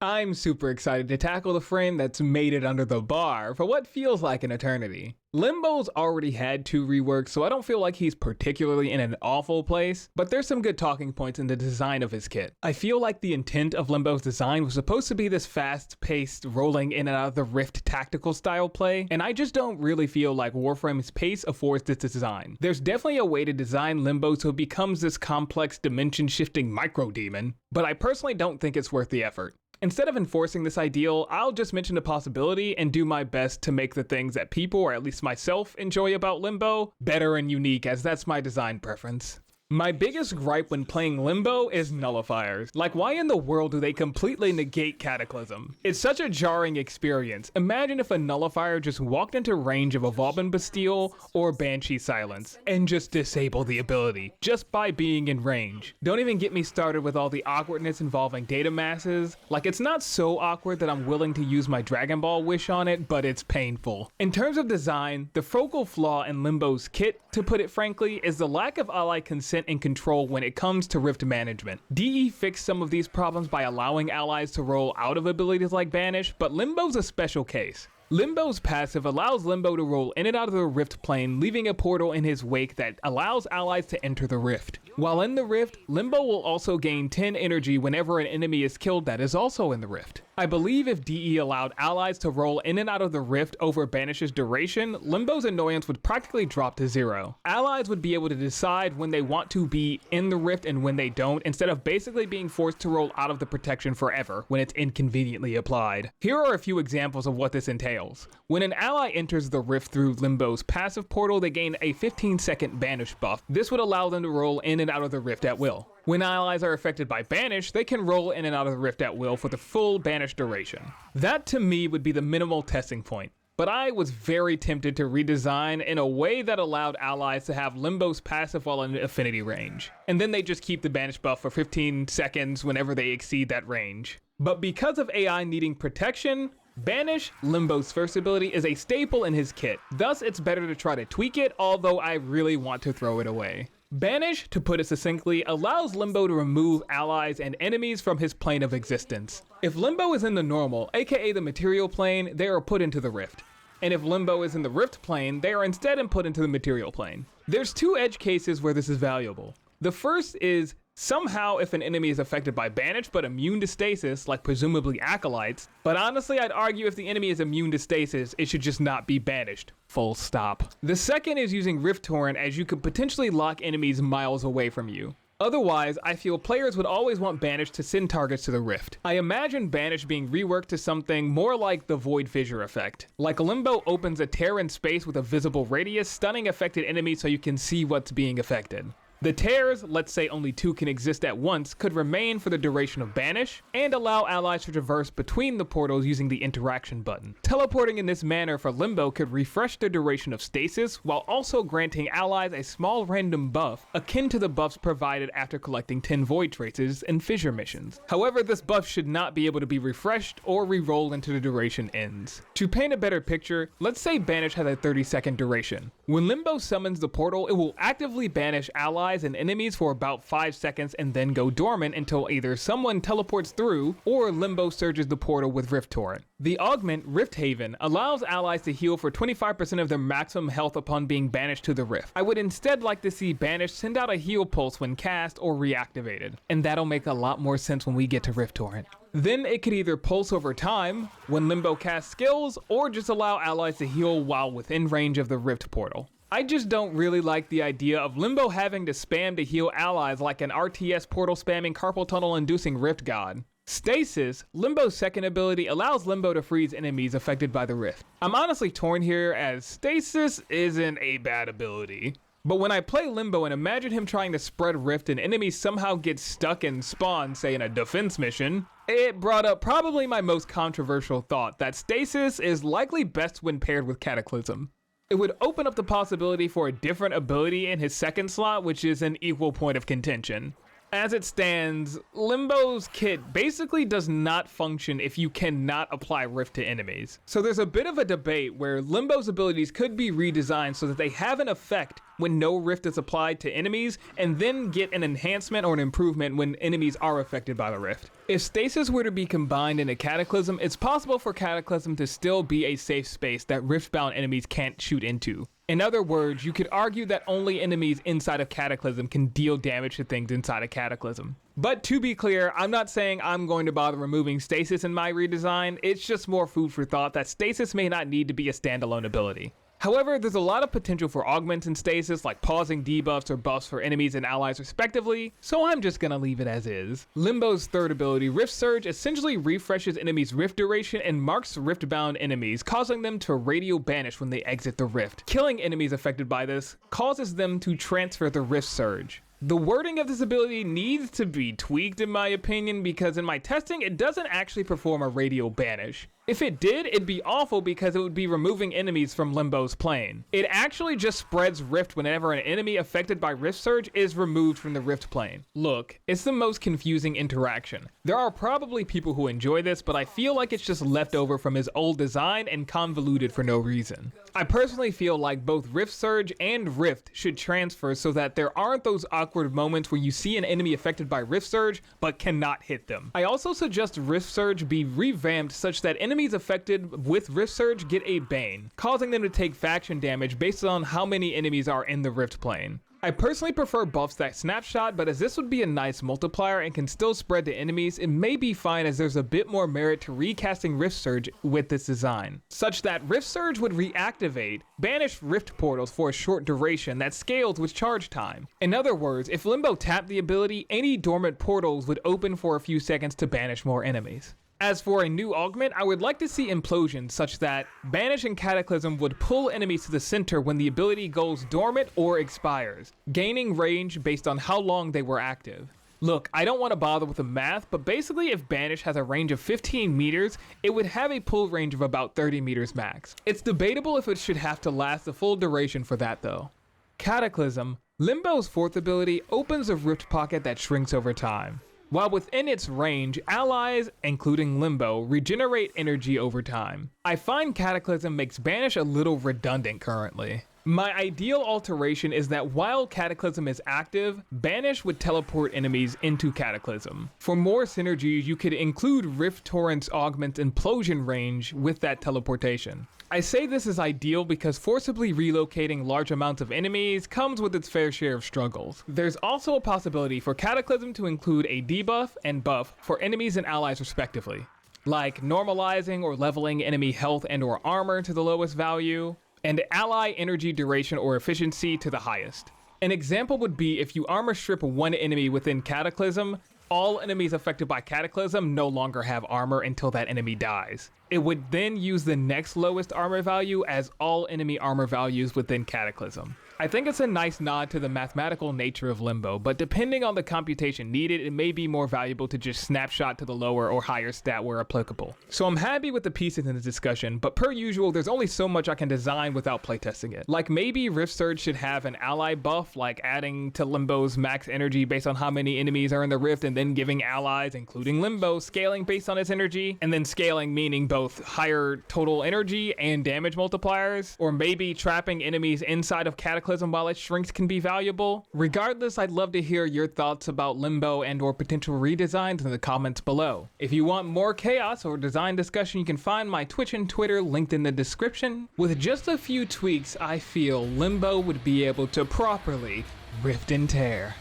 I'm super excited to tackle the frame that's made it under the bar for what feels like an eternity. Limbo's already had 2 reworks, so I don't feel like he's particularly in an awful place, but there's some good talking points in the design of his kit. I feel like the intent of Limbo's design was supposed to be this fast-paced, rolling in and out of the Rift tactical style play, and I just don't really feel like Warframe's pace affords this design. There's definitely a way to design Limbo so it becomes this complex dimension-shifting micro-demon, but I personally don't think it's worth the effort. Instead of enforcing this ideal, I'll just mention the possibility and do my best to make the things that people, or at least myself, enjoy about Limbo better and unique, as that's my design preference. My biggest gripe when playing Limbo is nullifiers. Like, why in the world do they completely negate Cataclysm? It's such a jarring experience. Imagine if a nullifier just walked into range of a Vauban Bastille or Banshee Silence and just disabled the ability just by being in range. Don't even get me started with all the awkwardness involving data masses. Like, it's not so awkward that I'm willing to use my Dragon Ball wish on it, but it's painful. In terms of design, the focal flaw in Limbo's kit, to put it frankly, is the lack of ally consent and control when it comes to Rift management. DE fixed some of these problems by allowing allies to roll out of abilities like Banish, but Limbo's a special case. Limbo's passive allows Limbo to roll in and out of the Rift plane, leaving a portal in his wake that allows allies to enter the Rift. While in the Rift, Limbo will also gain 10 energy whenever an enemy is killed that is also in the Rift. I believe if DE allowed allies to roll in and out of the Rift over Banish's duration, Limbo's annoyance would practically drop to 0. Allies would be able to decide when they want to be in the Rift and when they don't, instead of basically being forced to roll out of the protection forever when it's inconveniently applied. Here are a few examples of what this entails. When an ally enters the Rift through Limbo's passive portal, they gain a 15-second Banish buff. This would allow them to roll in and out of the Rift at will. When allies are affected by Banish, they can roll in and out of the Rift at will for the full Banish duration. That to me would be the minimal testing point. But I was very tempted to redesign in a way that allowed allies to have Limbo's passive while in affinity range. And then they just keep the Banish buff for 15 seconds whenever they exceed that range. But because of AI needing protection, Banish, Limbo's first ability, is a staple in his kit. Thus, it's better to try to tweak it, although I really want to throw it away. Banish, to put it succinctly, allows Limbo to remove allies and enemies from his plane of existence. If Limbo is in the normal, aka the material plane, they are put into the Rift. And if Limbo is in the Rift plane, they are instead put into the material plane. There's 2 edge cases where this is valuable. The first is somehow if an enemy is affected by Banish but immune to stasis, like presumably Acolytes, but honestly I'd argue if the enemy is immune to stasis, it should just not be banished. Full stop. The second is using Rift Torrent, as you could potentially lock enemies miles away from you. Otherwise, I feel players would always want Banish to send targets to the Rift. I imagine Banish being reworked to something more like the Void Fissure effect. Like Limbo opens a tear in space with a visible radius, stunning affected enemies so you can see what's being affected. The tears, let's say only 2 can exist at once, could remain for the duration of Banish, and allow allies to traverse between the portals using the interaction button. Teleporting in this manner for Limbo could refresh the duration of stasis, while also granting allies a small random buff, akin to the buffs provided after collecting 10 Void Traces in Fissure missions. However, this buff should not be able to be refreshed or re-rolled until the duration ends. To paint a better picture, let's say Banish has a 30-second duration. When Limbo summons the portal, it will actively banish allies and enemies for about 5 seconds and then go dormant until either someone teleports through or Limbo surges the portal with Rift Torrent. The augment, Rift Haven, allows allies to heal for 25% of their maximum health upon being banished to the Rift. I would instead like to see Banish send out a heal pulse when cast or reactivated, and that'll make a lot more sense when we get to Rift Torrent. Then it could either pulse over time when Limbo casts skills, or just allow allies to heal while within range of the Rift portal. I just don't really like the idea of Limbo having to spam to heal allies like an RTS portal spamming carpal tunnel inducing Rift God. Stasis, Limbo's second ability, allows Limbo to freeze enemies affected by the Rift. I'm honestly torn here, as Stasis isn't a bad ability. But when I play Limbo and imagine him trying to spread Rift and enemies somehow get stuck and spawn, say in a defense mission, it brought up probably my most controversial thought, that Stasis is likely best when paired with Cataclysm. It would open up the possibility for a different ability in his second slot, which is an equal point of contention. As it stands, Limbo's kit basically does not function if you cannot apply Rift to enemies. So there's a bit of a debate where Limbo's abilities could be redesigned so that they have an effect when no rift is applied to enemies, and then get an enhancement or an improvement when enemies are affected by the rift. If Stasis were to be combined into Cataclysm, it's possible for Cataclysm to still be a safe space that rift-bound enemies can't shoot into. In other words, you could argue that only enemies inside of Cataclysm can deal damage to things inside of Cataclysm. But to be clear, I'm not saying I'm going to bother removing Stasis in my redesign, it's just more food for thought that Stasis may not need to be a standalone ability. However, there's a lot of potential for augments in Stasis, like pausing debuffs or buffs for enemies and allies respectively, so I'm just gonna leave it as is. Limbo's third ability, Rift Surge, essentially refreshes enemies' rift duration and marks rift-bound enemies, causing them to radial banish when they exit the rift. Killing enemies affected by this causes them to transfer the Rift Surge. The wording of this ability needs to be tweaked in my opinion, because in my testing it doesn't actually perform a radial banish. If it did, it'd be awful because it would be removing enemies from Limbo's plane. It actually just spreads rift whenever an enemy affected by Rift Surge is removed from the rift plane. Look, it's the most confusing interaction. There are probably people who enjoy this, but I feel like it's just left over from his old design and convoluted for no reason. I personally feel like both Rift Surge and Rift should transfer so that there aren't those awkward moments where you see an enemy affected by Rift Surge but cannot hit them. I also suggest Rift Surge be revamped such that enemies affected with Rift Surge get a Bane, causing them to take faction damage based on how many enemies are in the rift plane. I personally prefer buffs that snapshot, but as this would be a nice multiplier and can still spread to enemies, it may be fine as there's a bit more merit to recasting Rift Surge with this design, such that Rift Surge would reactivate banished rift portals for a short duration that scales with charge time. In other words, if Limbo tapped the ability, any dormant portals would open for a few seconds to banish more enemies. As for a new augment, I would like to see Implosion such that Banish and Cataclysm would pull enemies to the center when the ability goes dormant or expires, gaining range based on how long they were active. Look, I don't want to bother with the math, but basically if Banish has a range of 15 meters, it would have a pull range of about 30 meters max. It's debatable if it should have to last the full duration for that though. Cataclysm, Limbo's fourth ability, opens a rift pocket that shrinks over time. While within its range, allies, including Limbo, regenerate energy over time. I find Cataclysm makes Banish a little redundant currently. My ideal alteration is that while Cataclysm is active, Banish would teleport enemies into Cataclysm. For more synergies, you could include Rift Torrent's augment Implosion range with that teleportation. I say this is ideal because forcibly relocating large amounts of enemies comes with its fair share of struggles. There's also a possibility for Cataclysm to include a debuff and buff for enemies and allies respectively, like normalizing or leveling enemy health and or armor to the lowest value, and ally energy duration or efficiency to the highest. An example would be if you armor strip one enemy within Cataclysm, all enemies affected by Cataclysm no longer have armor until that enemy dies. It would then use the next lowest armor value as all enemy armor values within Cataclysm. I think it's a nice nod to the mathematical nature of Limbo, but depending on the computation needed, it may be more valuable to just snapshot to the lower or higher stat where applicable. So I'm happy with the pieces in this discussion, but per usual, there's only so much I can design without playtesting it. Like maybe Rift Surge should have an ally buff, like adding to Limbo's max energy based on how many enemies are in the rift, and then giving allies, including Limbo, scaling based on its energy, and then scaling meaning both higher total energy and damage multipliers, or maybe trapping enemies inside of Cataclysm while it shrinks can be valuable. Regardless, I'd love to hear your thoughts about Limbo and or potential redesigns in the comments below. If you want more chaos or design discussion, you can find my Twitch and Twitter linked in the description. With just a few tweaks, I feel Limbo would be able to properly rift and tear.